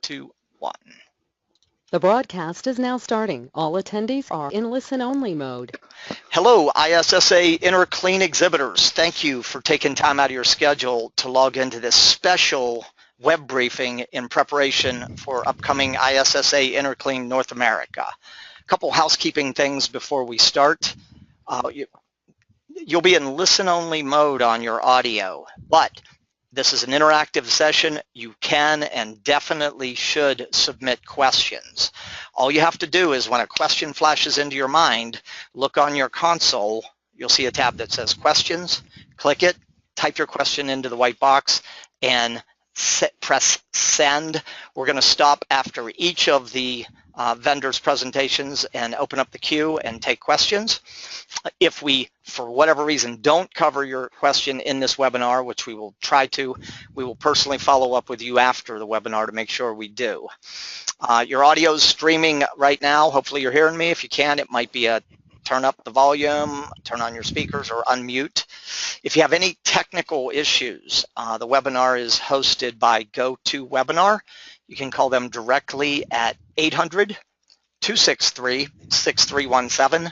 2, 1. The broadcast is now starting. All attendees are in listen-only mode. Hello, ISSA Interclean exhibitors. Thank you for taking time out of your schedule to log into this special web briefing in preparation for upcoming ISSA Interclean North America. A couple housekeeping things before we start. You'll be in listen-only mode on your audio, but this is an interactive session. You can and definitely should submit questions. All you have to do is when a question flashes into your mind, look on your console. You'll see a tab that says questions. Click it, type your question into the white box, and press send. We're going to stop after each of the vendors' presentations and open up the queue and take questions. If we, for whatever reason, don't cover your question in this webinar, which we will try to, we will personally follow up with you after the webinar to make sure we do. Your audio is streaming right now. Hopefully you're hearing me. If you can, it might be a turn up the volume, turn on your speakers, or unmute. If you have any technical issues, the webinar is hosted by GoToWebinar. You can call them directly at 800-263-6317.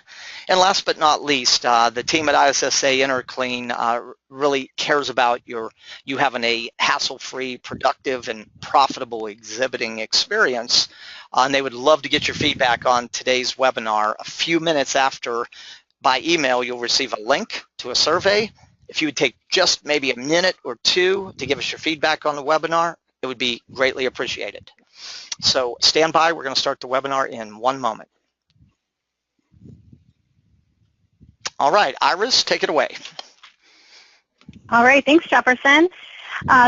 And last but not least, the team at ISSA Interclean really cares about you having a hassle-free, productive, and profitable exhibiting experience. And they would love to get your feedback on today's webinar. A few minutes after, by email, you'll receive a link to a survey. If you would take just maybe a minute or two to give us your feedback on the webinar, it would be greatly appreciated. So stand by. We're going to start the webinar in 1 moment. All right, Iris, take it away. All right, thanks, Jefferson.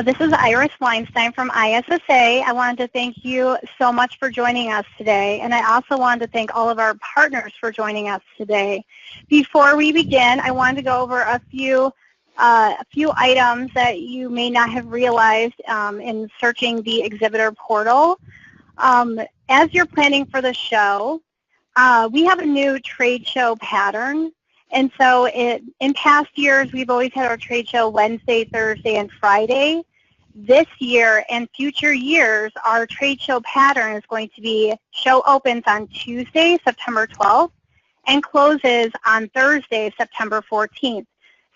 This is Iris Weinstein from ISSA. I wanted to thank you so much for joining us today, and I also wanted to thank all of our partners for joining us today. Before we begin, I wanted to go over a few items that you may not have realized in searching the Exhibitor Portal. As you're planning for the show, we have a new trade show pattern. And so in past years, we've always had our trade show Wednesday, Thursday, and Friday. This year and future years, our trade show pattern is going to be show opens on Tuesday, September 12th, and closes on Thursday, September 14th.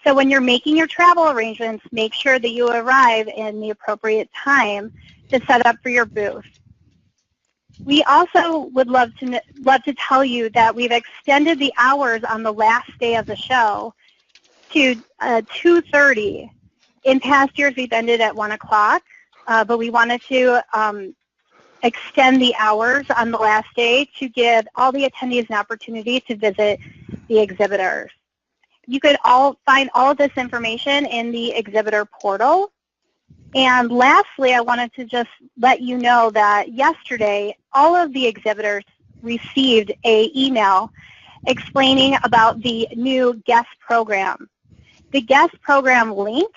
So when you're making your travel arrangements, make sure that you arrive in the appropriate time to set up for your booth. We also would love to tell you that we've extended the hours on the last day of the show to 2:30. In past years, we've ended at 1 o'clock, but we wanted to extend the hours on the last day to give all the attendees an opportunity to visit the exhibitors. You could find all of this information in the Exhibitor Portal. And lastly, I wanted to just let you know that yesterday, all of the exhibitors received an email explaining about the new guest program. The guest program link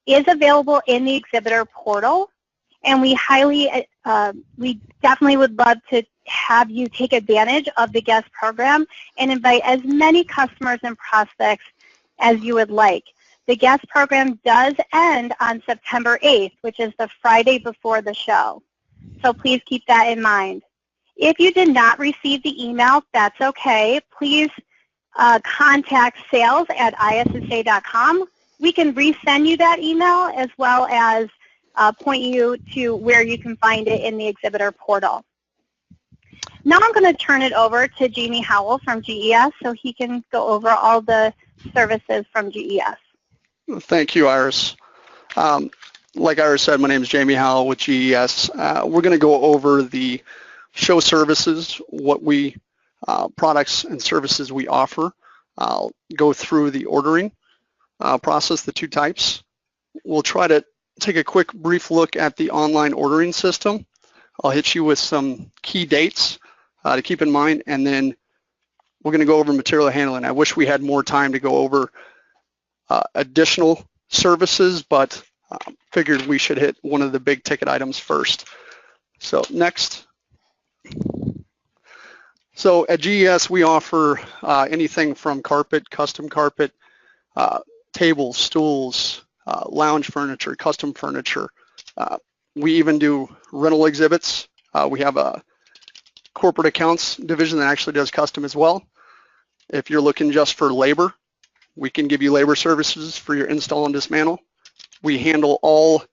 is available in the Exhibitor Portal, and we definitely would love to have you take advantage of the guest program and invite as many customers and prospects as you would like. The guest program does end on September 8th, which is the Friday before the show. So please keep that in mind. If you did not receive the email, that's okay. Please contact sales@issa.com. We can resend you that email as well as point you to where you can find it in the Exhibitor Portal. Now I'm going to turn it over to Jamie Howell from GES so he can go over all the services from GES. Thank you, Iris. Like Iris said, my name is Jamie Howell with GES. We're going to go over the show services, what products and services we offer. I'll go through the ordering process, the two types. We'll try to take a quick brief look at the online ordering system. I'll hit you with some key dates to keep in mind, and then we're going to go over material handling. I wish we had more time to go over additional services, but figured we should hit one of the big ticket items first. So next. So at GES, we offer anything from carpet, custom carpet, tables, stools, lounge furniture, custom furniture. We even do rental exhibits. We have a corporate accounts division that actually does custom as well. If you're looking just for labor, we can give you labor services for your install and dismantle. We handle all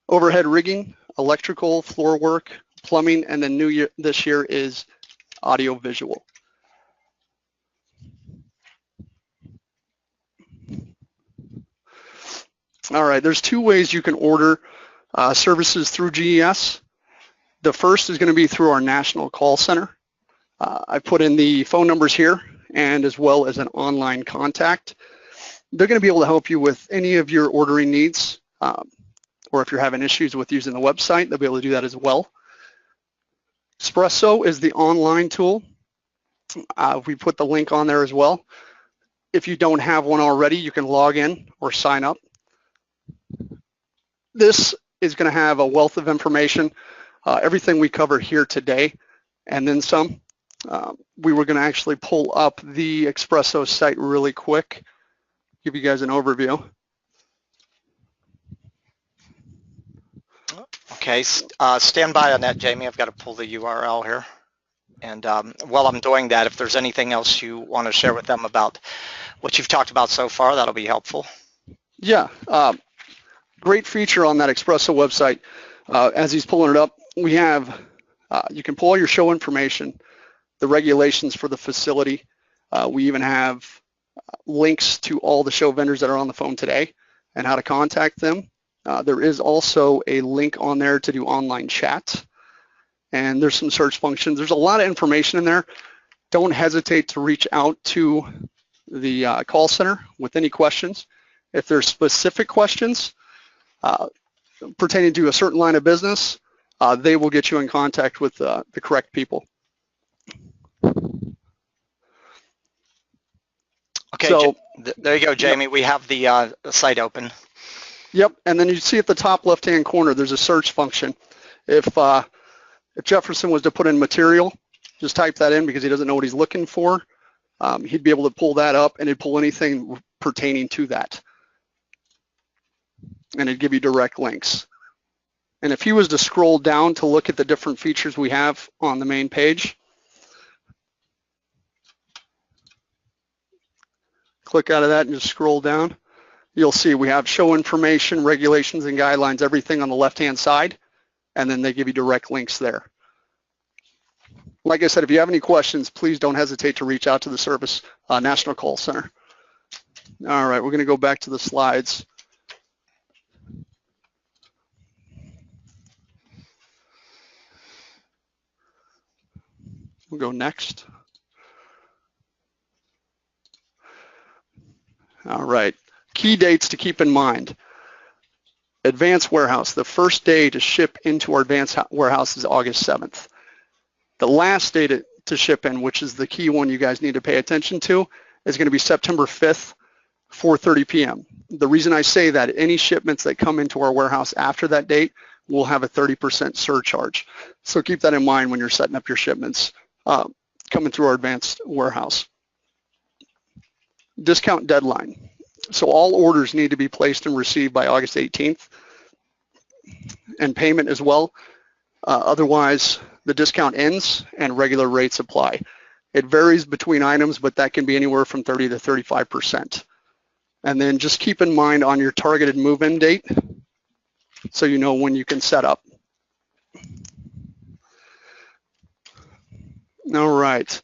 overhead rigging, electrical, floor work, plumbing, and then this year is audio visual. All right, there's two ways you can order services through GES. The first is going to be through our national call center. I put in the phone numbers here and as well as an online contact. They're going to be able to help you with any of your ordering needs, or if you're having issues with using the website, they'll be able to do that as well. Espresso is the online tool. We put the link on there as well. If you don't have one already, you can log in or sign up. This is going to have a wealth of information, everything we cover here today, and then some. We were going to actually pull up the Espresso site really quick, give you guys an overview. Okay, stand by on that, Jamie. I've got to pull the URL here. And while I'm doing that, if there's anything else you want to share with them about what you've talked about so far, that'll be helpful. Yeah, great feature on that Espresso website. As he's pulling it up, we have, you can pull all your show information, the regulations for the facility. We even have links to all the show vendors that are on the phone today and how to contact them. There is also a link on there to do online chat, and there's some search functions. There's a lot of information in there. Don't hesitate to reach out to the call center with any questions. If there's specific questions pertaining to a certain line of business, they will get you in contact with the correct people. Okay, so, there you go, Jamie. Yep. We have the site open. Yep, and then you see at the top left-hand corner, there's a search function. If Jefferson was to put in material, just type that in because he doesn't know what he's looking for. He'd be able to pull that up and it'd pull anything pertaining to that. And it'd give you direct links. And if he was to scroll down to look at the different features we have on the main page, click out of that and just scroll down, you'll see we have show information, regulations and guidelines, everything on the left-hand side, and then they give you direct links there. Like I said, if you have any questions, please don't hesitate to reach out to the service National Call Center. All right, we're going to go back to the slides. We'll go next. All right, key dates to keep in mind. Advanced warehouse, the first day to ship into our advanced warehouse is August 7th. The last day to ship in, which is the key one you guys need to pay attention to, is going to be September 5th, 4:30 p.m. The reason I say that, any shipments that come into our warehouse after that date will have a 30% surcharge. So keep that in mind when you're setting up your shipments coming through our advanced warehouse. Discount deadline. So all orders need to be placed and received by August 18th, and payment as well. Otherwise, the discount ends and regular rates apply. It varies between items, but that can be anywhere from 30 to 35%. And then just keep in mind on your targeted move-in date so you know when you can set up. All right.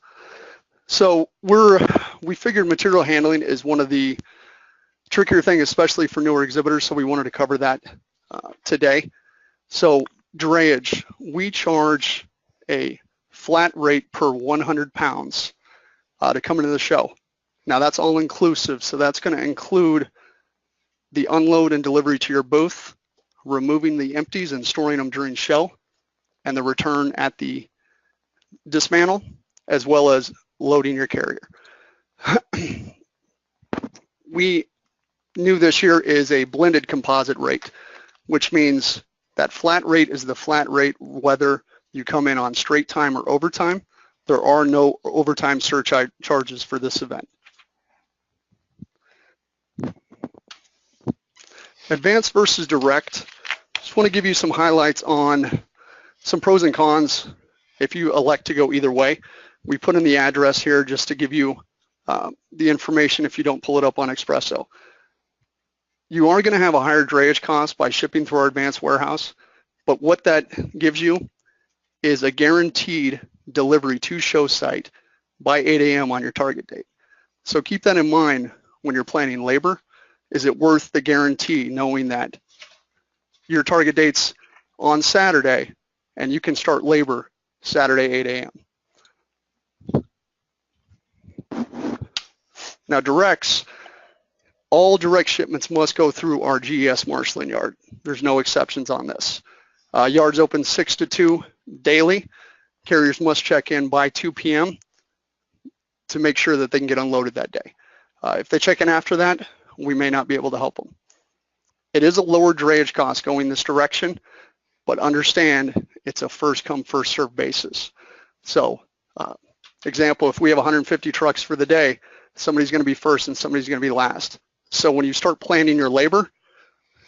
So we figured material handling is one of the trickier things, especially for newer exhibitors, so we wanted to cover that today. So drayage, we charge a flat rate per 100 pounds to come into the show. Now that's all inclusive, so that's going to include the unload and delivery to your booth, removing the empties and storing them during show, and the return at the dismantle, as well as loading your carrier. We new this year is a blended composite rate, which means that flat rate is the flat rate whether you come in on straight time or overtime. There are no overtime surcharges for this event. Advanced versus direct. Just want to give you some highlights on Some pros and cons if you elect to go either way. We put in the address here just to give you the information if you don't pull it up on Expresso. You are going to have a higher drayage cost by shipping through our advanced warehouse, but what that gives you is a guaranteed delivery to show site by 8 a.m. on your target date. So keep that in mind when you're planning labor. Is it worth the guarantee knowing that your target date's on Saturday and you can start labor Saturday 8 a.m.? Now directs, all direct shipments must go through our GES marshaling yard. There's no exceptions on this. Yards open 6 to 2 daily. Carriers must check in by 2 p.m. to make sure that they can get unloaded that day. If they check in after that, we may not be able to help them. It is a lower drayage cost going this direction, but understand it's a first come, first served basis. So, example, if we have 150 trucks for the day, somebody's going to be first and somebody's going to be last. So when you start planning your labor,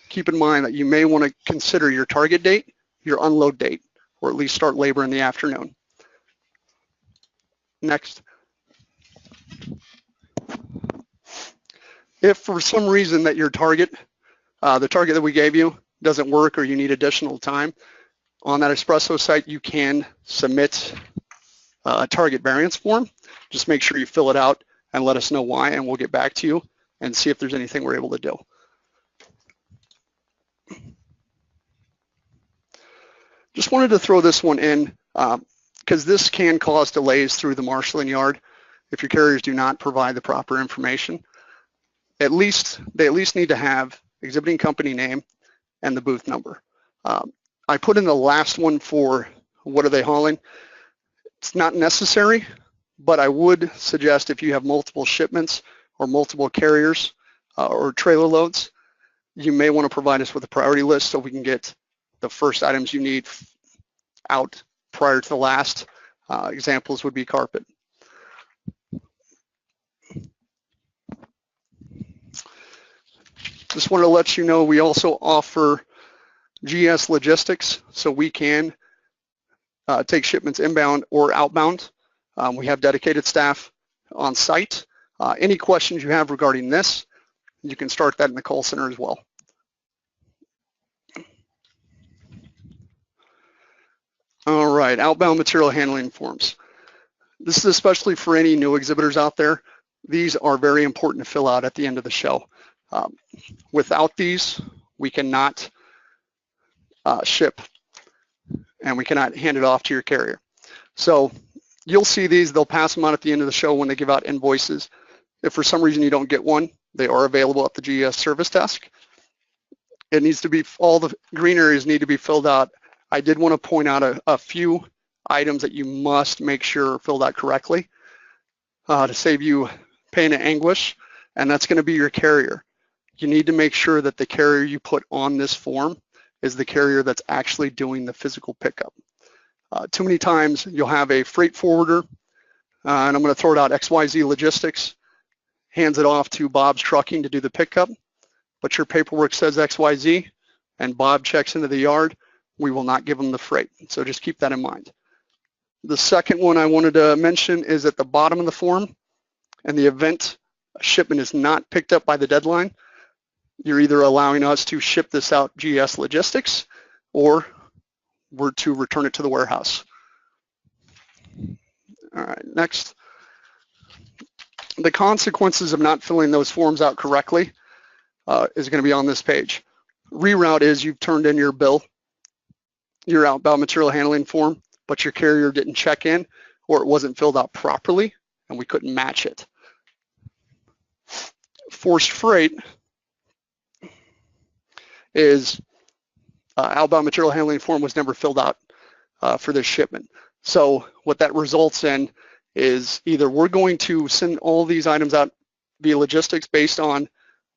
keep in mind that you may want to consider your target date, your unload date, or at least start labor in the afternoon. Next. If for some reason that your target, the target that we gave you doesn't work or you need additional time, on that Expresso site you can submit a target variance form. Just make sure you fill it out and let us know why, and we'll get back to you and see if there's anything we're able to do. Just wanted to throw this one in because this can cause delays through the marshaling yard if your carriers do not provide the proper information. They at least need to have exhibiting company name and the booth number. I put in the last one for what are they hauling. It's not necessary, but I would suggest if you have multiple shipments or multiple carriers or trailer loads, you may want to provide us with a priority list so we can get the first items you need out prior to the last. Examples would be carpet. Just wanted to let you know we also offer GS logistics, so we can take shipments inbound or outbound. We have dedicated staff on site. Any questions you have regarding this, you can start that in the call center as well. All right, outbound material handling forms. This is especially for any new exhibitors out there. These are very important to fill out at the end of the show. Without these, we cannot ship and we cannot hand it off to your carrier. So you'll see these, they'll pass them out at the end of the show when they give out invoices. If for some reason you don't get one, they are available at the GES service desk. It needs to be, all the green areas need to be filled out. I did want to point out a few items that you must make sure are filled out correctly to save you pain and anguish, and that's going to be your carrier. You need to make sure that the carrier you put on this form is the carrier that's actually doing the physical pickup. Too many times you'll have a freight forwarder, and I'm going to throw it out, XYZ Logistics, hands it off to Bob's Trucking to do the pickup, but your paperwork says XYZ, and Bob checks into the yard, we will not give them the freight. So just keep that in mind. The second one I wanted to mention is at the bottom of the form, and the event shipment is not picked up by the deadline, you're either allowing us to ship this out GS Logistics or we're to return it to the warehouse. All right, next. The consequences of not filling those forms out correctly is going to be on this page. Reroute is you've turned in your bill, your outbound material handling form, but your carrier didn't check in or it wasn't filled out properly and we couldn't match it. Forced freight is outbound material handling form was never filled out for this shipment. So what that results in is either we're going to send all these items out via logistics based on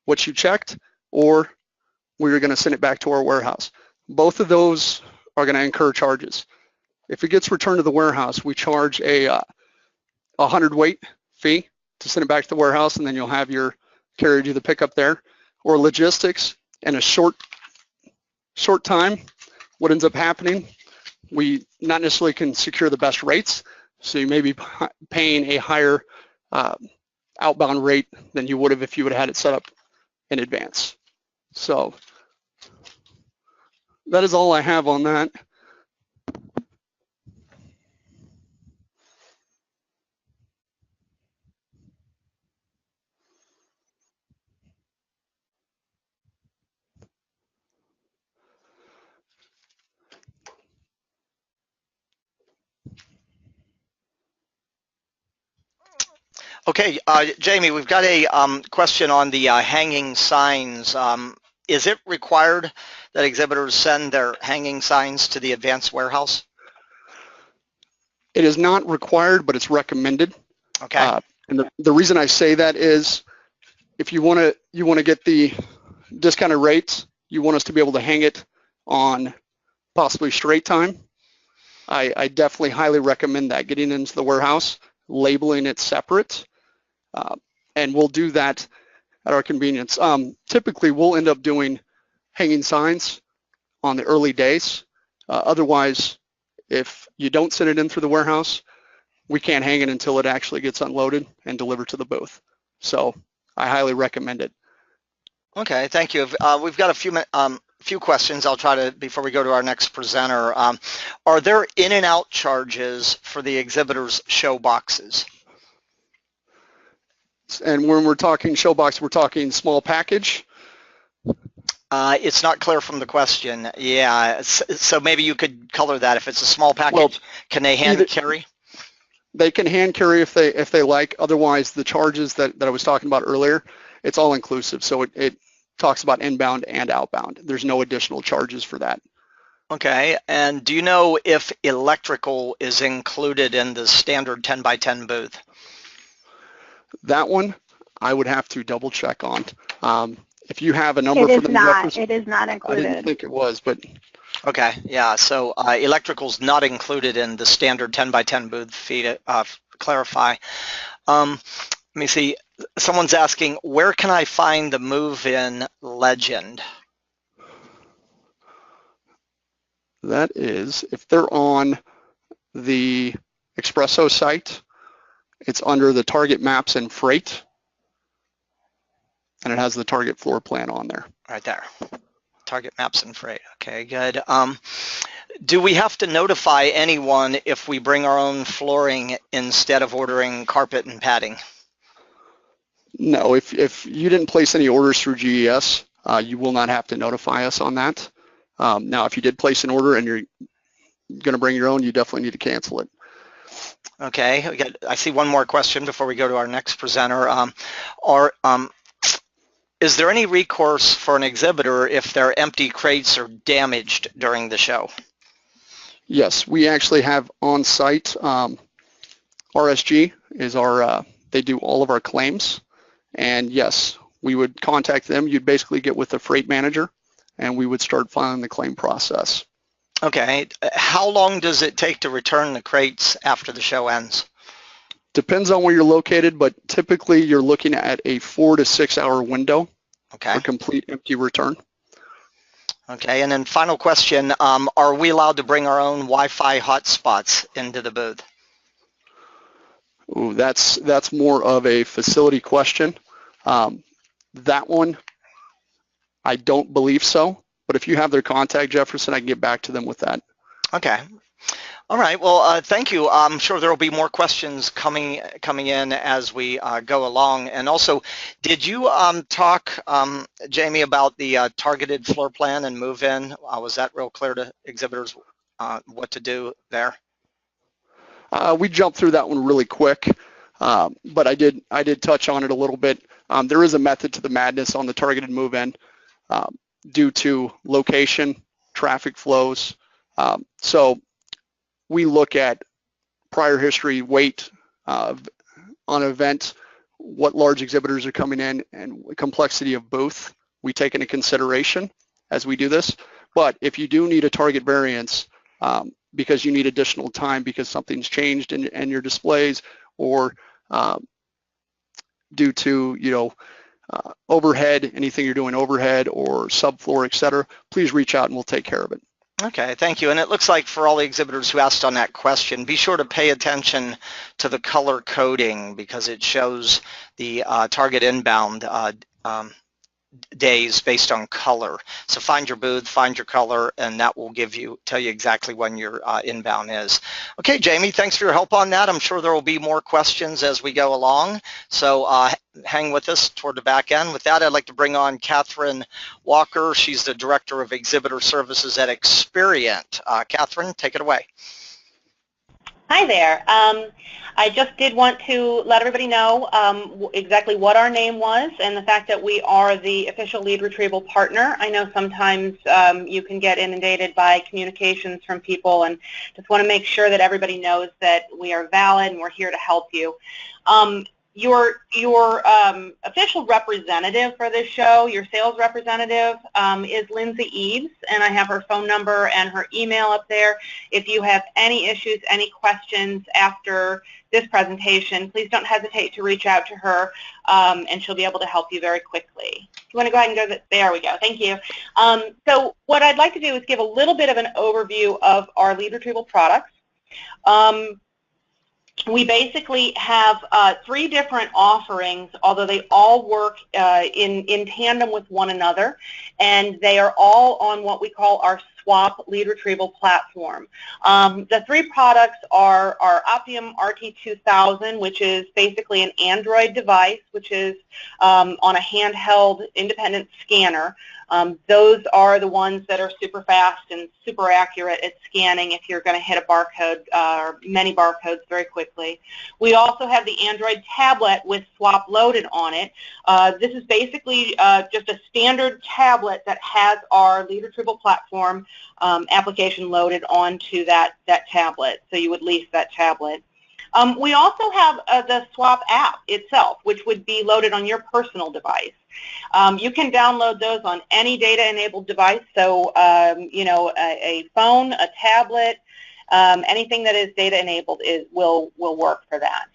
what you checked, or we're going to send it back to our warehouse. Both of those are going to incur charges. If it gets returned to the warehouse, we charge a 100-weight fee to send it back to the warehouse, and then you'll have your carrier do the pickup there. Or logistics, in a short time, what ends up happening, we not necessarily can secure the best rates, so you may be paying a higher outbound rate than you would have if you would have had it set up in advance. So that is all I have on that. Okay, Jamie, we've got a question on the hanging signs. Is it required that exhibitors send their hanging signs to the advanced warehouse? It is not required, but it's recommended. Okay. And the reason I say that is, if you want to get the discounted rates, you want us to be able to hang it on possibly straight time. I definitely highly recommend that, getting into the warehouse, labeling it separate, and we'll do that at our convenience. Typically, we'll end up doing hanging signs on the early days. Otherwise, if you don't send it in through the warehouse, we can't hang it until it actually gets unloaded and delivered to the booth. So I highly recommend it. Okay, thank you. We've got a few questions I'll try to, before we go to our next presenter. Are there in and out charges for the exhibitors' show boxes? And when we're talking show box, we're talking small package? It's not clear from the question. Yeah, so maybe you could color that. If it's a small package, well, can they hand carry? They can hand carry if they like. Otherwise, the charges that I was talking about earlier, it's all inclusive. So it talks about inbound and outbound. There's no additional charges for that. Okay, and do you know if electrical is included in the standard 10 by 10 booth? That one, I would have to double check on. If you have a number for the it is not included. I didn't think it was, but. Okay, yeah, so electrical's not included in the standard 10 by 10 booth fee to clarify. Let me see, someone's asking, where can I find the move-in legend? That is, if they're on the Expresso site, it's under the Target Maps and Freight, and it has the Target floor plan on there. Right there. Target Maps and Freight. Okay, good. Do we have to notify anyone if we bring our own flooring instead of ordering carpet and padding? No, if you didn't place any orders through GES, you will not have to notify us on that. Now, if you did place an order and you're going to bring your own, you definitely need to cancel it. Okay, I see one more question before we go to our next presenter. Is there any recourse for an exhibitor if their empty crates are damaged during the show? Yes, we actually have on-site, RSG is our, they do all of our claims, and yes, we would contact them. You'd basically get with the freight manager, and we would start filing the claim process. Okay, how long does it take to return the crates after the show ends? Depends on where you're located, but typically you're looking at a 4 to 6 hour window for complete empty return. Okay, and then final question, are we allowed to bring our own Wi-Fi hotspots into the booth? Ooh, that's more of a facility question. That one, I don't believe so, but if you have their contact, Jefferson, I can get back to them with that. Okay. All right, well, thank you. I'm sure there will be more questions coming in as we go along. And also, did you talk, Jamie, about the targeted floor plan and move-in? Was that real clear to exhibitors what to do there? We jumped through that one really quick, but I did touch on it a little bit. There is a method to the madness on the targeted move-in due to location, traffic flows. So we look at prior history, weight on an event, what large exhibitors are coming in, and complexity of booth we take into consideration as we do this. But if you do need a target variance because you need additional time because something's changed in your displays, or due to overhead, anything you're doing overhead or subfloor, etc., please reach out and we'll take care of it. Okay, thank you. And it looks like for all the exhibitors who asked on that question, be sure to pay attention to the color coding because it shows the target inbound days based on color. So find your booth, find your color, and that will tell you exactly when your inbound is. Okay, Jamie, thanks for your help on that. I'm sure there will be more questions as we go along. So hang with us toward the back end. With that, I'd like to bring on Catherine Walker. She's the Director of Exhibitor Services at Experient. Catherine, take it away. Hi there. I just did want to let everybody know exactly what our name was and the fact that we are the official lead retrieval partner. I know sometimes you can get inundated by communications from people, and just want to make sure that everybody knows that we are valid and we're here to help you. Your official representative for this show, your sales representative, is Lindsay Eves, and I have her phone number and her email up there. If you have any issues, any questions after this presentation, please don't hesitate to reach out to her, and she'll be able to help you very quickly. If you want to go ahead and go, there we go, thank you. So what I'd like to do is give a little bit of an overview of our lead retrieval products. We basically have 3 different offerings, although they all work in tandem with one another, and they are all on what we call our SWAP lead retrieval platform. The 3 products are our Optium RT2000, which is basically an Android device, which is on a handheld independent scanner. Those are the ones that are super fast and super accurate at scanning if you're going to hit a barcode or many barcodes very quickly. We also have the Android tablet with SWAP loaded on it. This is basically just a standard tablet that has our lead retrieval platform application loaded onto that tablet, so you would lease that tablet. We also have the SWAP app itself, which would be loaded on your personal device. You can download those on any data-enabled device, so you know, a phone, a tablet, anything that is data-enabled will work for that.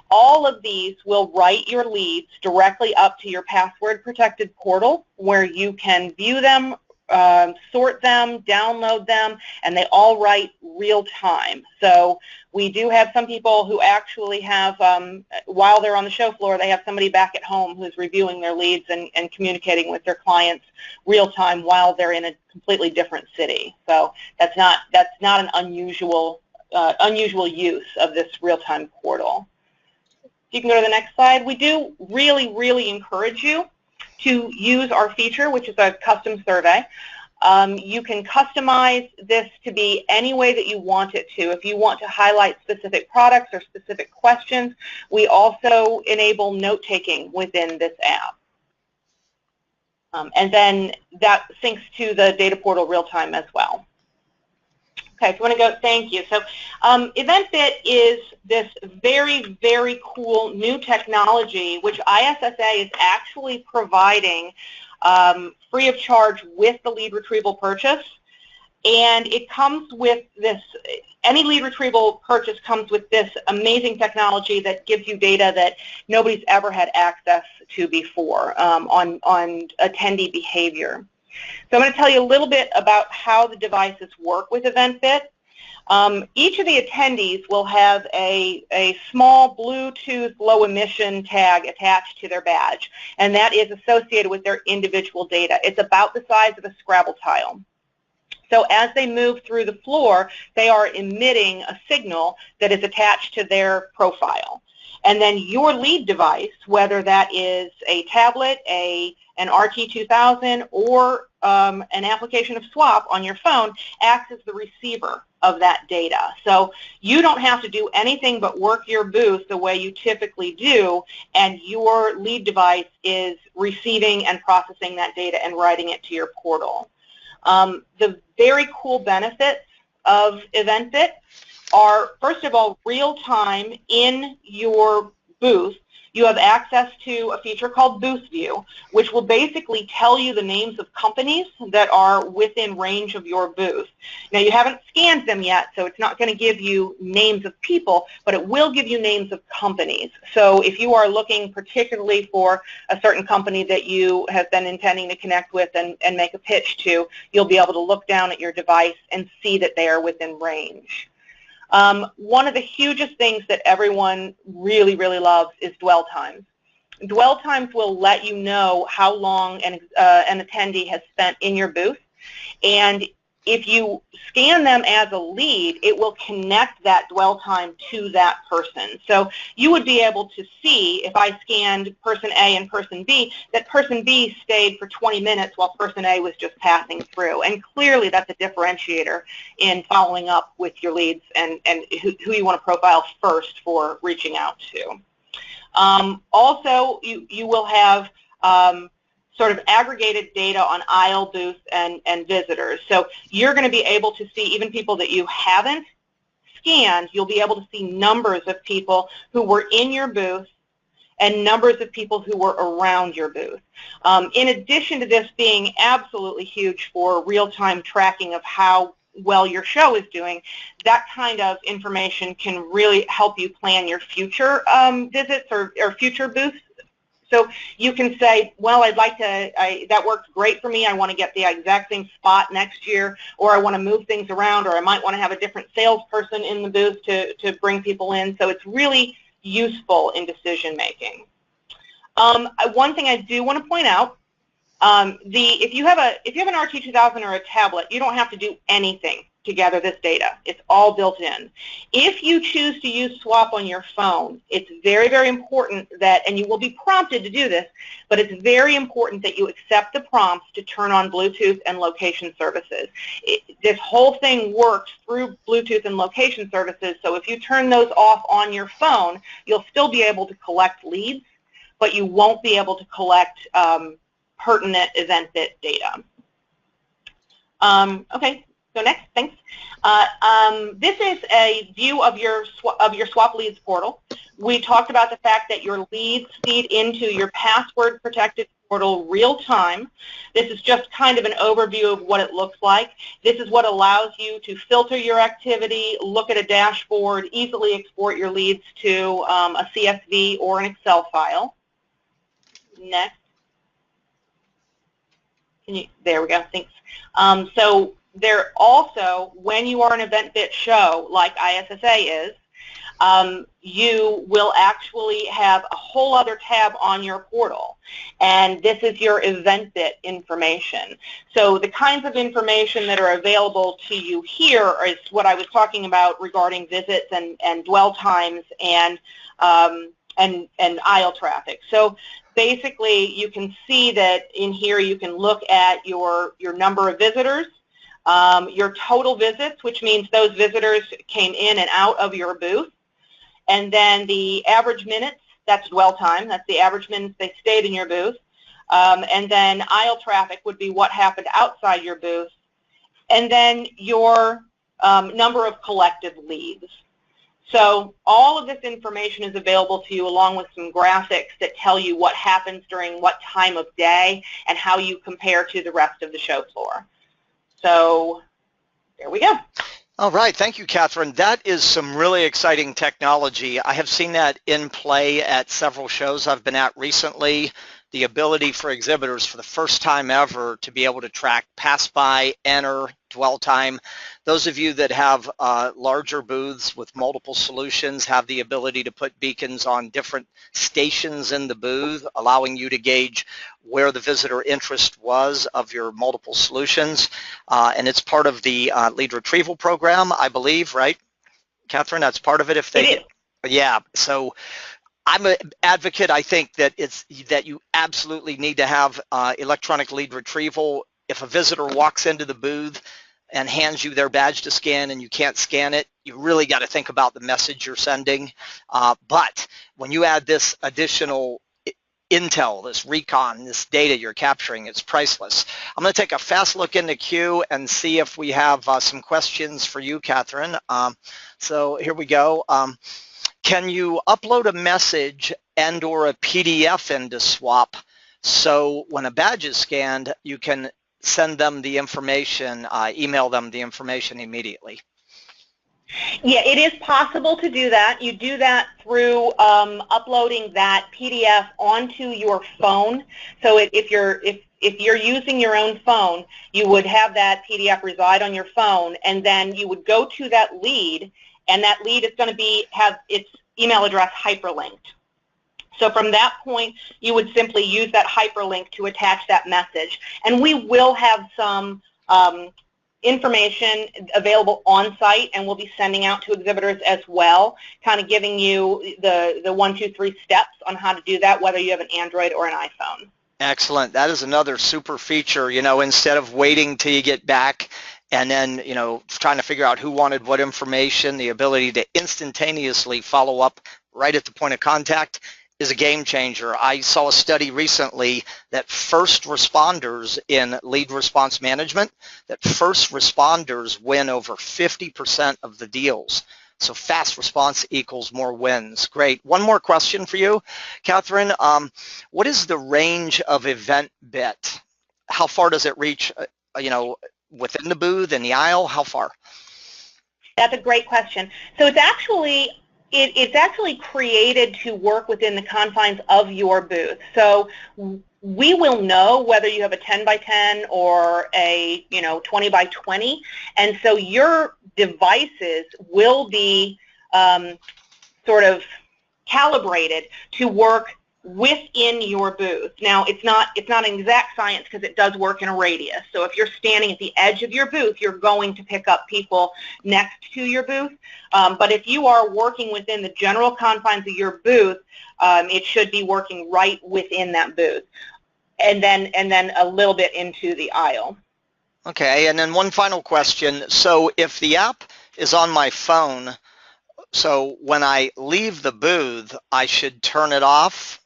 All of these will write your leads directly up to your password-protected portal, where you can view them, sort them, download them, and they all write real time. So we do have some people who actually have, while they're on the show floor, they have somebody back at home who's reviewing their leads and communicating with their clients real time while they're in a completely different city. So that's not an unusual use of this real-time portal. You can go to the next slide. We do really encourage you to use our feature, which is a custom survey. You can customize this to be any way that you want it to. If you want to highlight specific products or specific questions, we also enable note-taking within this app. And then that syncs to the data portal real-time as well. Okay, if you want to go, thank you. So eventBit is this very cool new technology which ISSA is actually providing free of charge with the lead retrieval purchase. And it comes with this, any lead retrieval purchase comes with this amazing technology that gives you data that nobody's ever had access to before on attendee behavior. So I'm going to tell you a little bit about how the devices work with eventBit. Each of the attendees will have a small Bluetooth low emission tag attached to their badge, and that is associated with their individual data. It's about the size of a Scrabble tile. So as they move through the floor, they are emitting a signal that is attached to their profile. And then your lead device, whether that is a tablet, an RT2000, or an application of SWAP on your phone, acts as the receiver of that data. So you don't have to do anything but work your booth the way you typically do, and your lead device is receiving and processing that data and writing it to your portal. The very cool benefits of eventBit are, first of all, real time in your booth. You have access to a feature called Booth View, which will basically tell you the names of companies that are within range of your booth. Now, you haven't scanned them yet, so it's not going to give you names of people, but it will give you names of companies. So if you are looking particularly for a certain company that you have been intending to connect with and make a pitch to, you'll be able to look down at your device and see that they are within range. One of the hugest things that everyone really, really loves is dwell times. Dwell times will let you know how long an attendee has spent in your booth, and if you scan them as a lead, it will connect that dwell time to that person. So you would be able to see, if I scanned person A and person B, that person B stayed for 20 minutes while person A was just passing through. And clearly that's a differentiator in following up with your leads and who you want to profile first for reaching out to. Also, you will have sort of aggregated data on aisle, booth, and visitors. So you're going to be able to see even people that you haven't scanned. You'll be able to see numbers of people who were in your booth and numbers of people who were around your booth. In addition to this being absolutely huge for real-time tracking of how well your show is doing, that kind of information can really help you plan your future visits or future booths. So you can say, well, I'd like to, that worked great for me, I want to get the exact same spot next year, or I want to move things around, or I might want to have a different salesperson in the booth to bring people in. So it's really useful in decision making. One thing I do want to point out, if you have an RT2000 or a tablet, you don't have to do anything to gather this data. It's all built in. If you choose to use Swap on your phone, it's very, very important that, and you will be prompted to do this, but it's very important that you accept the prompts to turn on Bluetooth and location services. This whole thing works through Bluetooth and location services, so if you turn those off on your phone, you'll still be able to collect leads, but you won't be able to collect pertinent eventBit data. Okay. So next, thanks. This is a view of your Swap Leads portal. We talked about the fact that your leads feed into your password-protected portal real time. This is just kind of an overview of what it looks like. This is what allows you to filter your activity, look at a dashboard, easily export your leads to a CSV or an Excel file. Next. There we go, thanks. So there also, when you are an eventBit show like ISSA is, you will actually have a whole other tab on your portal, and this is your eventBit information. So the kinds of information that are available to you here is what I was talking about regarding visits and dwell times and aisle traffic. So basically you can see that in here you can look at your number of visitors, your total visits, which means those visitors came in and out of your booth, and then the average minutes, that's dwell time, that's the average minutes they stayed in your booth, and then aisle traffic would be what happened outside your booth, and then your number of collected leads. So all of this information is available to you along with some graphics that tell you what happens during what time of day and how you compare to the rest of the show floor. So there we go. All right, thank you, Catherine. That is some really exciting technology. I have seen that in play at several shows I've been at recently. The ability for exhibitors for the first time ever to be able to track pass by, enter, dwell time. Those of you that have larger booths with multiple solutions have the ability to put beacons on different stations in the booth, allowing you to gauge where the visitor interest was of your multiple solutions. And it's part of the lead retrieval program, I believe, right, Catherine? That's part of it. If they, it is. Yeah. So I'm an advocate. I think that that you absolutely need to have electronic lead retrieval. If a visitor walks into the booth and hands you their badge to scan and you can't scan it, you really got to think about the message you're sending. But when you add this additional intel, this recon, this data you're capturing, it's priceless. I'm going to take a fast look in the queue and see if we have some questions for you, Catherine. So here we go. Can you upload a message and or a PDF into SWAP so when a badge is scanned, you can send them the information, email them the information immediately? Yeah, it is possible to do that. You do that through uploading that PDF onto your phone. So if you're using your own phone, you would have that PDF reside on your phone, and then you would go to that lead, and that lead is going to have its email address hyperlinked. So from that point, you would simply use that hyperlink to attach that message. And we will have some information available on site, and we'll be sending out to exhibitors as well, kind of giving you the 1, 2, 3 steps on how to do that, whether you have an Android or an iPhone. Excellent. That is another super feature, instead of waiting till you get back and then, trying to figure out who wanted what information, the ability to instantaneously follow up right at the point of contact is a game changer. I saw a study recently that first responders in lead response management, that first responders win over 50% of the deals. So fast response equals more wins. Great. One more question for you, Catherine. What is the range of eventBit? How far does it reach, within the booth, in the aisle? How far? That's a great question. So it's actually created to work within the confines of your booth. So we will know whether you have a 10 by 10 or a 20 by 20, and so your devices will be sort of calibrated to work within your booth. Now, it's not an exact science because it does work in a radius. So if you're standing at the edge of your booth, you're going to pick up people next to your booth. But if you are working within the general confines of your booth, it should be working right within that booth, and then a little bit into the aisle. Okay, and then one final question. So if the app is on my phone, so when I leave the booth, I should turn it off?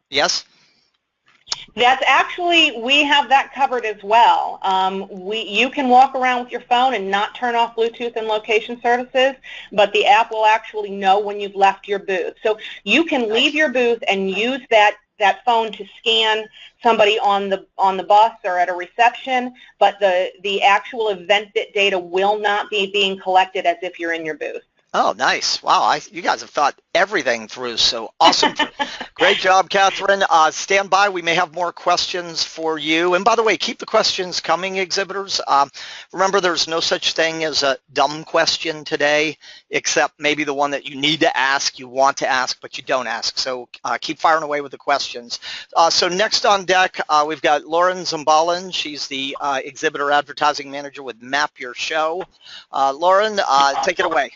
Yes? That's actually, we have that covered as well. You can walk around with your phone and not turn off Bluetooth and location services, but the app will actually know when you've left your booth. So you can leave your booth and use that phone to scan somebody on the bus or at a reception, but the actual eventBit data will not be being collected as if you're in your booth. Oh, nice. Wow, you guys have thought everything through, so awesome. Great job, Catherine. Stand by. We may have more questions for you. And by the way, keep the questions coming, exhibitors. Remember, there's no such thing as a dumb question today, except maybe the one that you need to ask, you want to ask, but you don't ask. So keep firing away with the questions. So next on deck, we've got Lauren Zimbalin. She's the Exhibitor Advertising Manager with Map Your Show. Lauren, take it away.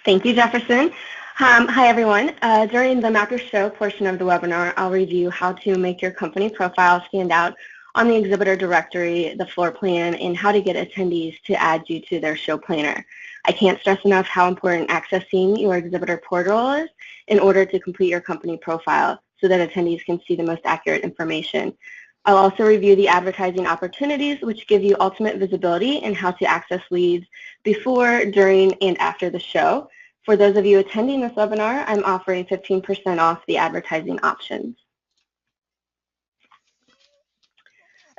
Thank you, Jefferson. Hi, everyone. During the Map Your Show portion of the webinar, I'll review how to make your company profile stand out on the exhibitor directory, the floor plan, and how to get attendees to add you to their show planner. I can't stress enough how important accessing your Exhibitor Portal is in order to complete your company profile so that attendees can see the most accurate information. I'll also review the advertising opportunities, which give you ultimate visibility and how to access leads before, during, and after the show. For those of you attending this webinar, I'm offering 15% off the advertising options.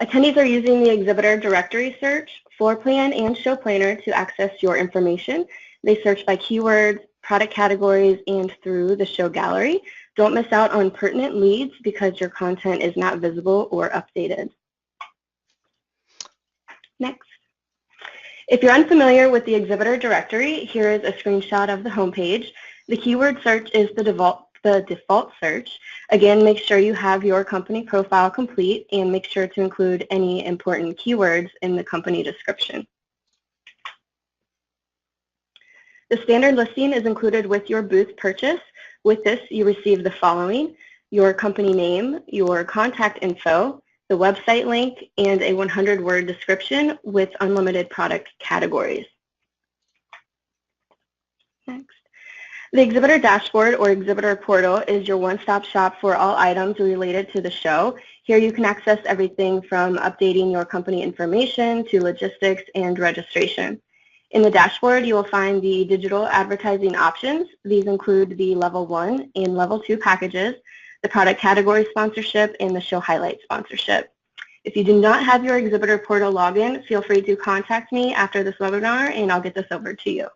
Attendees are using the exhibitor directory search, floor plan, and show planner to access your information. They search by keywords, product categories, and through the show gallery. Don't miss out on pertinent leads because your content is not visible or updated. Next. If you're unfamiliar with the exhibitor directory, here is a screenshot of the homepage. The keyword search is the default search. Again, make sure you have your company profile complete and make sure to include any important keywords in the company description. The standard listing is included with your booth purchase. With this, you receive the following: your company name, your contact info, the website link, and a 100-word description with unlimited product categories. Next. The Exhibitor Dashboard or Exhibitor Portal is your one-stop shop for all items related to the show. Here you can access everything from updating your company information to logistics and registration. In the dashboard, you will find the digital advertising options. These include the Level 1 and Level 2 packages, the product category sponsorship, and the show highlight sponsorship. If you do not have your Exhibitor Portal login, feel free to contact me after this webinar and I'll get this over to you.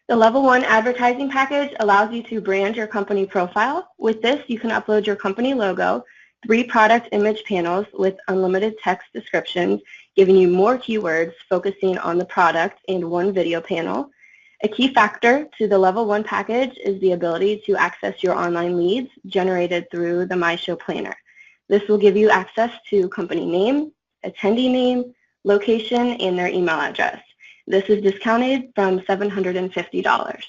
The Level 1 advertising package allows you to brand your company profile. With this, you can upload your company logo, 3 product image panels with unlimited text descriptions, giving you more keywords focusing on the product, and 1 video panel. A key factor to the Level 1 package is the ability to access your online leads generated through the My Show Planner. This will give you access to company name, attendee name, location, and their email address. This is discounted from $750.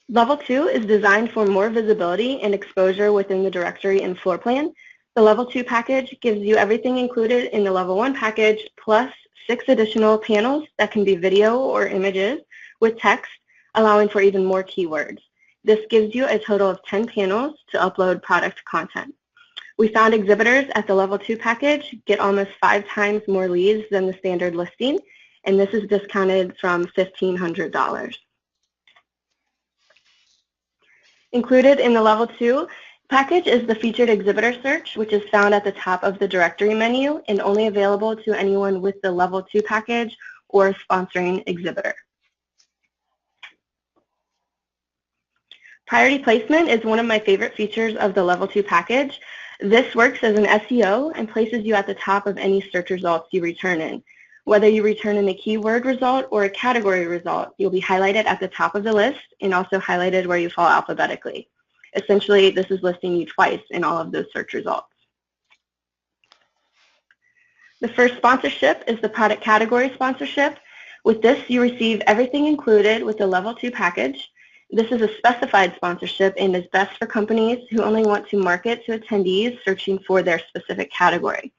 Level 2 is designed for more visibility and exposure within the directory and floor plan. The Level 2 package gives you everything included in the Level 1 package, plus 6 additional panels that can be video or images with text, allowing for even more keywords. This gives you a total of 10 panels to upload product content. We found exhibitors at the Level 2 package get almost 5 times more leads than the standard listing, and this is discounted from $1,500. Included in the Level 2 package is the featured exhibitor search, which is found at the top of the directory menu and only available to anyone with the Level 2 package or sponsoring exhibitor. Priority placement is one of my favorite features of the Level 2 package. This works as an SEO and places you at the top of any search results you return in. Whether you return in a keyword result or a category result, you'll be highlighted at the top of the list and also highlighted where you fall alphabetically. Essentially, this is listing you twice in all of those search results. The first sponsorship is the product category sponsorship. With this, you receive everything included with the Level 2 package. This is a specified sponsorship and is best for companies who only want to market to attendees searching for their specific category.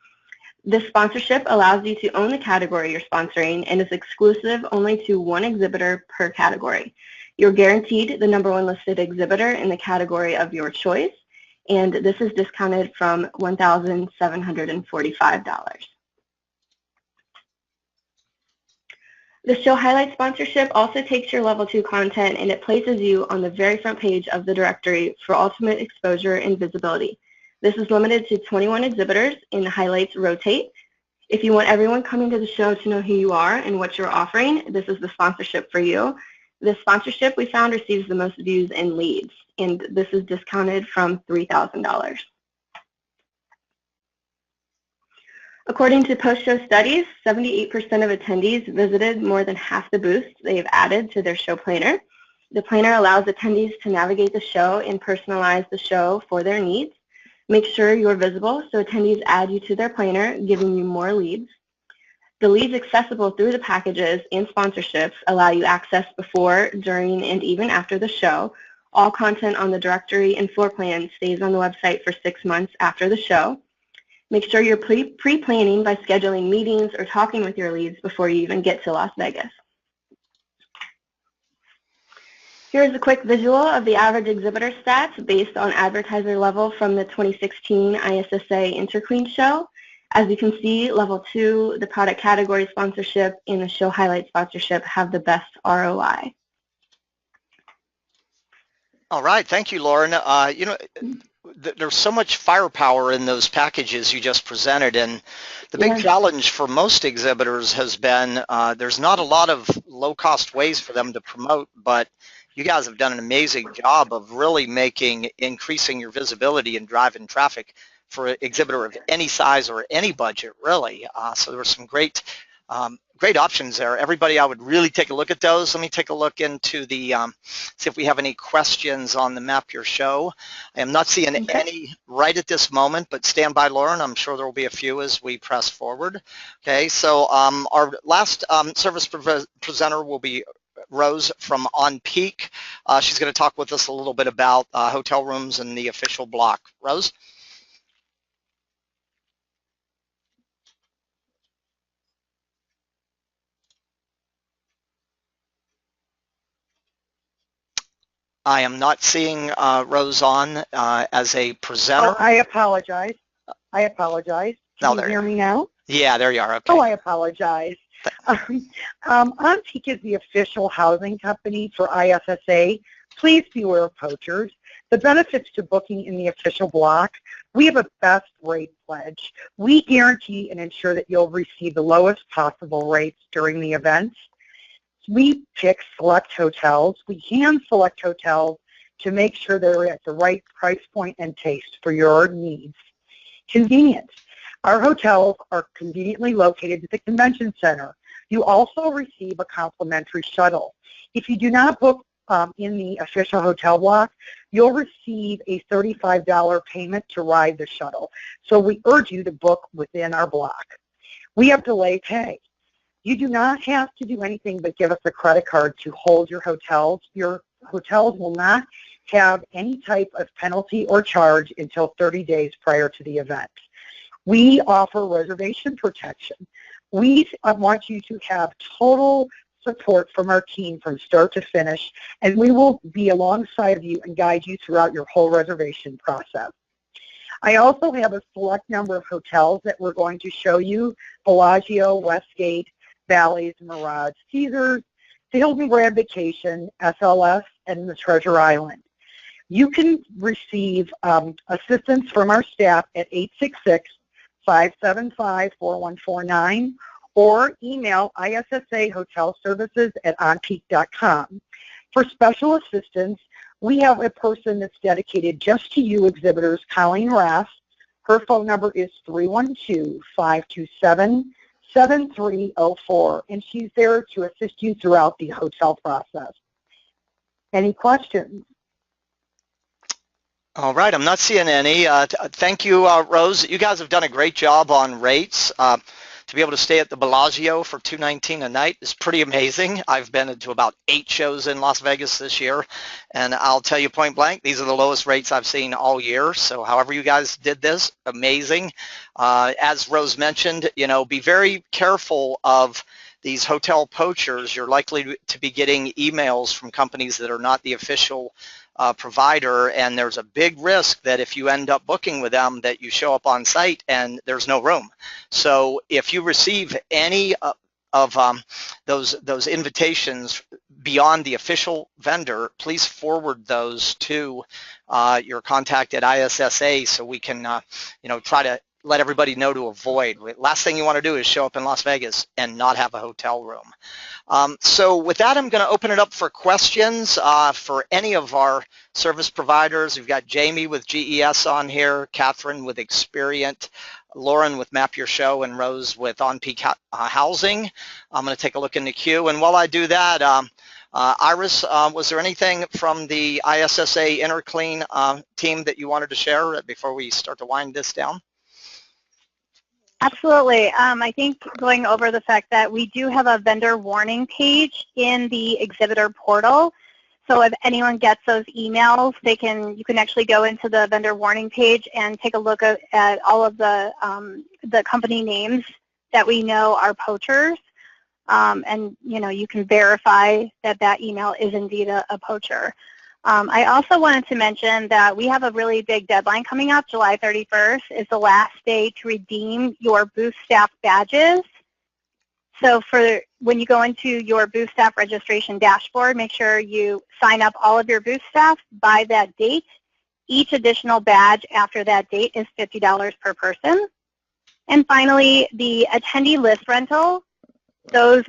This sponsorship allows you to own the category you're sponsoring and is exclusive only to 1 exhibitor per category. You're guaranteed the #1 listed exhibitor in the category of your choice, and this is discounted from $1,745. The show highlight sponsorship also takes your Level 2 content and it places you on the very front page of the directory for ultimate exposure and visibility. This is limited to 21 exhibitors and the highlights rotate. If you want everyone coming to the show to know who you are and what you're offering, this is the sponsorship for you. This sponsorship we found receives the most views and leads, and this is discounted from $3,000. According to post-show studies, 78% of attendees visited more than half the booths they have added to their show planner. The planner allows attendees to navigate the show and personalize the show for their needs. Make sure you're visible so attendees add you to their planner, giving you more leads. The leads accessible through the packages and sponsorships allow you access before, during, and even after the show. All content on the directory and floor plan stays on the website for 6 months after the show. Make sure you're pre-planning by scheduling meetings or talking with your leads before you even get to Las Vegas. Here's a quick visual of the average exhibitor stats based on advertiser level from the 2016 ISSA Interclean show. As you can see, Level 2, the product category sponsorship, and the show highlight sponsorship have the best ROI. All right, thank you, Lauren. You know, there's so much firepower in those packages you just presented, and the big challenge for most exhibitors has been there's not a lot of low-cost ways for them to promote, but you guys have done an amazing job of really increasing your visibility and driving traffic for an exhibitor of any size or any budget, really. So there were some great options there. Everybody, I would really take a look at those. Let me take a look into the, see if we have any questions on the Map Your Show. I am not seeing any right at this moment, but stand by, Lauren. I'm sure there will be a few as we press forward. Okay, so our last service presenter will be Rose from Onpeak. She's going to talk with us a little bit about hotel rooms and the official block. Rose? I am not seeing Rose on as a presenter. Oh, I apologize. I apologize. No, Can you hear me now? Yeah, there you are. Okay. Oh, I apologize. Onpeak is the official housing company for ISSA. Please beware of poachers. The benefits to booking in the official block: we have a best rate pledge. We guarantee and ensure that you'll receive the lowest possible rates during the events. We pick select hotels. We hand select hotels to make sure they're at the right price point and taste for your needs. Convenience. Our hotels are conveniently located at the convention center. You also receive a complimentary shuttle. If you do not book in the official hotel block, you'll receive a $35 payment to ride the shuttle. So we urge you to book within our block. We have delay pay. You do not have to do anything but give us a credit card to hold your hotels. Your hotels will not have any type of penalty or charge until 30 days prior to the event. We offer reservation protection. We want you to have total support from our team from start to finish, and we will be alongside of you and guide you throughout your whole reservation process. I also have a select number of hotels that we're going to show you: Bellagio, Westgate, Bally's, Mirage, Caesars, the Hilton Grand Vacation, SLS, and the Treasure Island. You can receive assistance from our staff at 866-575-4149 or email issahotelsservices@onpeak.com. For special assistance, we have a person that's dedicated just to you exhibitors, Colleen Raff. Her phone number is 312-527-7304, and she's there to assist you throughout the hotel process. Any questions? All right, I'm not seeing any. Thank you, Rose. You guys have done a great job on rates. To be able to stay at the Bellagio for $219 a night is pretty amazing. I've been to about 8 shows in Las Vegas this year, and I'll tell you point blank, these are the lowest rates I've seen all year. So however you guys did this, amazing. As Rose mentioned, you know, be very careful of these hotel poachers. You're likely to be getting emails from companies that are not the official provider, and there's a big risk that if you end up booking with them that you show up on site and there's no room. So if you receive any of those invitations beyond the official vendor, please forward those to your contact at ISSA so we can you know, try to let everybody know to avoid. Last thing you want to do is show up in Las Vegas and not have a hotel room. So with that, I'm going to open it up for questions for any of our service providers. We've got Jamie with GES on here, Catherine with Experient, Lauren with Map Your Show, and Rose with Onpeak Housing. I'm going to take a look in the queue, and while I do that, Iris, was there anything from the ISSA Interclean team that you wanted to share before we start to wind this down? Absolutely. I think going over the fact that we do have a vendor warning page in the Exhibitor Portal. So if anyone gets those emails, you can actually go into the vendor warning page and take a look at all of the company names that we know are poachers. And you know, you can verify that that email is indeed a poacher. I also wanted to mention that we have a really big deadline coming up. July 31st is the last day to redeem your booth staff badges. So for when you go into your booth staff registration dashboard, make sure you sign up all of your booth staff by that date. Each additional badge after that date is $50 per person. And finally, the attendee list rental.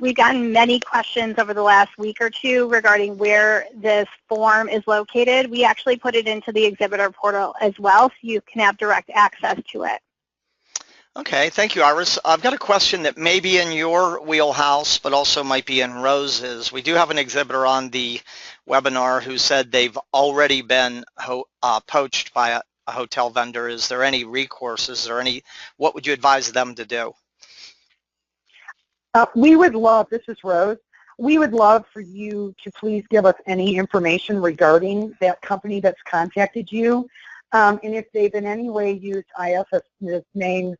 We've gotten many questions over the last week or two regarding where this form is located. We actually put it into the Exhibitor Portal as well, so you can have direct access to it. Okay, thank you, Iris. I've got a question that may be in your wheelhouse, but also might be in Rose's. We do have an exhibitor on the webinar who said they've already been poached by a hotel vendor. Is there any recourse? Is there any, what would you advise them to do? We would love, this is Rose, we would love for you to please give us any information regarding that company that's contacted you. And if they've in any way used ISS's name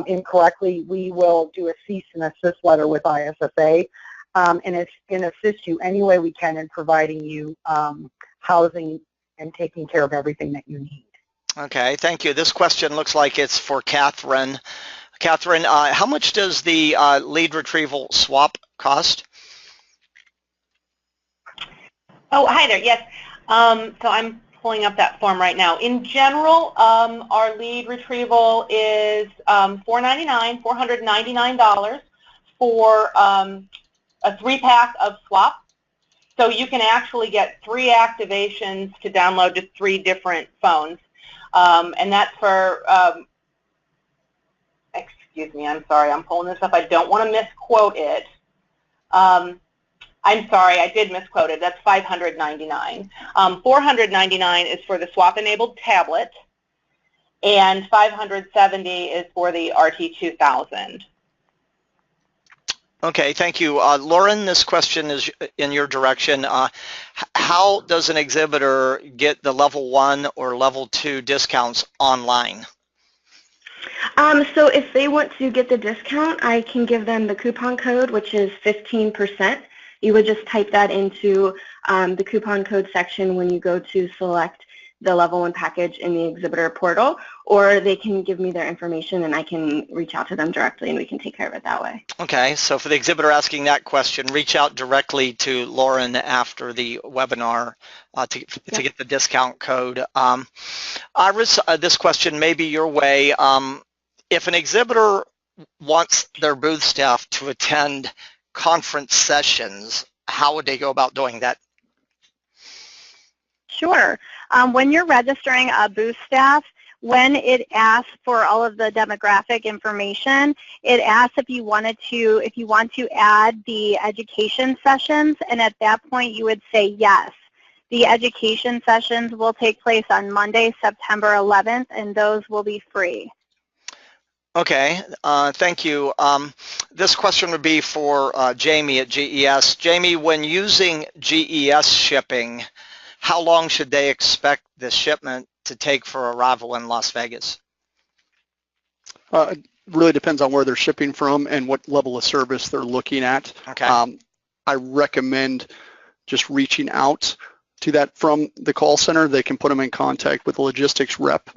incorrectly, we will do a cease and assist letter with ISSA and assist you any way we can in providing you housing and taking care of everything that you need. Okay, thank you. This question looks like it's for Catherine. Catherine, how much does the lead retrieval swap cost? Oh, hi there. Yes. So I'm pulling up that form right now. In general, our lead retrieval is $499 for a 3-pack of swap. So you can actually get 3 activations to download to 3 different phones. And that's for, excuse me, I'm sorry, I'm pulling this up. I don't want to misquote it. I'm sorry, I did misquote it. That's $599. $499 is for the swap-enabled tablet, and $570 is for the RT2000. Okay, thank you. Lauren, this question is in your direction. How does an exhibitor get the level 1 or level 2 discounts online? So if they want to get the discount, I can give them the coupon code, which is 15%. You would just type that into the coupon code section when you go to select the level 1 package in the Exhibitor Portal, or they can give me their information and I can reach out to them directly and we can take care of it that way. Okay, so for the exhibitor asking that question, reach out directly to Lauren after the webinar to get the discount code. Iris, this question may be your way. If an exhibitor wants their booth staff to attend conference sessions, how would they go about doing that? Sure. When you're registering a booth staff, when it asks for all of the demographic information, it asks if you want to add the education sessions, and at that point you would say yes. The education sessions will take place on Monday, September 11th, and those will be free. Okay, thank you. This question would be for Jamie at GES. Jamie, when using GES shipping, how long should they expect the shipment to take for arrival in Las Vegas? It really depends on where they're shipping from and what level of service they're looking at. Okay. I recommend just reaching out to that from the call center. They can put them in contact with the logistics rep,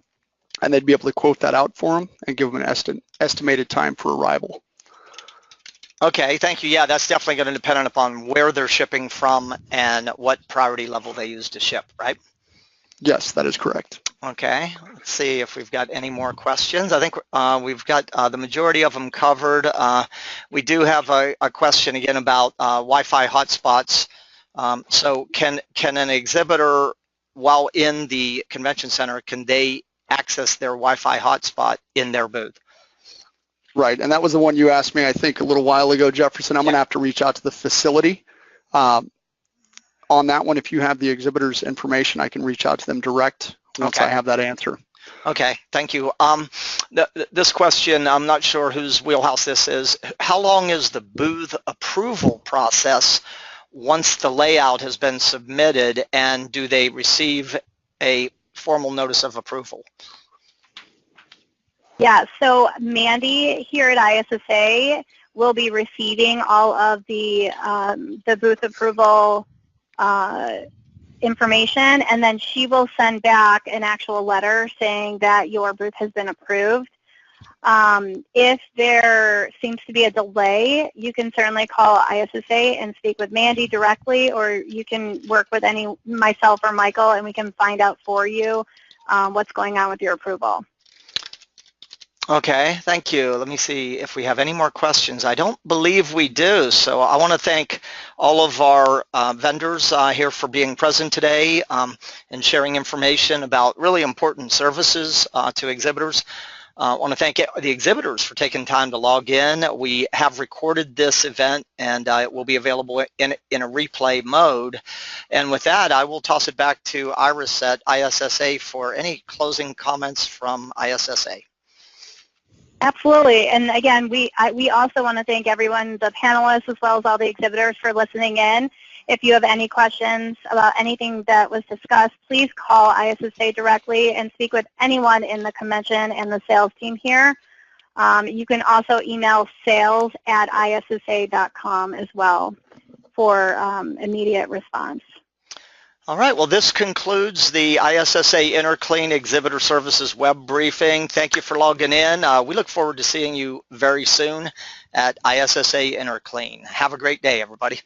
and they'd be able to quote that out for them and give them an estimated time for arrival. Okay, thank you. Yeah, that's definitely going to depend upon where they're shipping from and what priority level they use to ship, right? Yes, that is correct. Okay, let's see if we've got any more questions. I think we've got the majority of them covered. We do have a question again about Wi-Fi hotspots. So can an exhibitor, while in the convention center, can they access their Wi-Fi hotspot in their booth? Right, and that was the one you asked me, I think, a little while ago, Jefferson. I'm going to have to reach out to the facility. On that one, if you have the exhibitor's information, I can reach out to them direct once I have that answer. Okay, thank you. This question, I'm not sure whose wheelhouse this is. How long is the booth approval process once the layout has been submitted, and do they receive a formal notice of approval? Yeah, so Mandy here at ISSA will be receiving all of the booth approval information, and then she will send back an actual letter saying that your booth has been approved. If there seems to be a delay, you can certainly call ISSA and speak with Mandy directly, or you can work with myself or Michael, and we can find out for you what's going on with your approval. Okay, thank you. Let me see if we have any more questions. I don't believe we do, so I want to thank all of our vendors here for being present today and sharing information about really important services to exhibitors. I want to thank the exhibitors for taking time to log in. We have recorded this event, and it will be available in a replay mode. And with that, I will toss it back to Iris at ISSA for any closing comments from ISSA. Absolutely, and again, we also want to thank everyone, the panelists, as well as all the exhibitors, for listening in. If you have any questions about anything that was discussed, please call ISSA directly and speak with anyone in the convention and the sales team here. You can also email sales@issa.com as well for immediate response. All right, well, this concludes the ISSA Interclean Exhibitor Services web briefing. Thank you for logging in. We look forward to seeing you very soon at ISSA Interclean. Have a great day, everybody.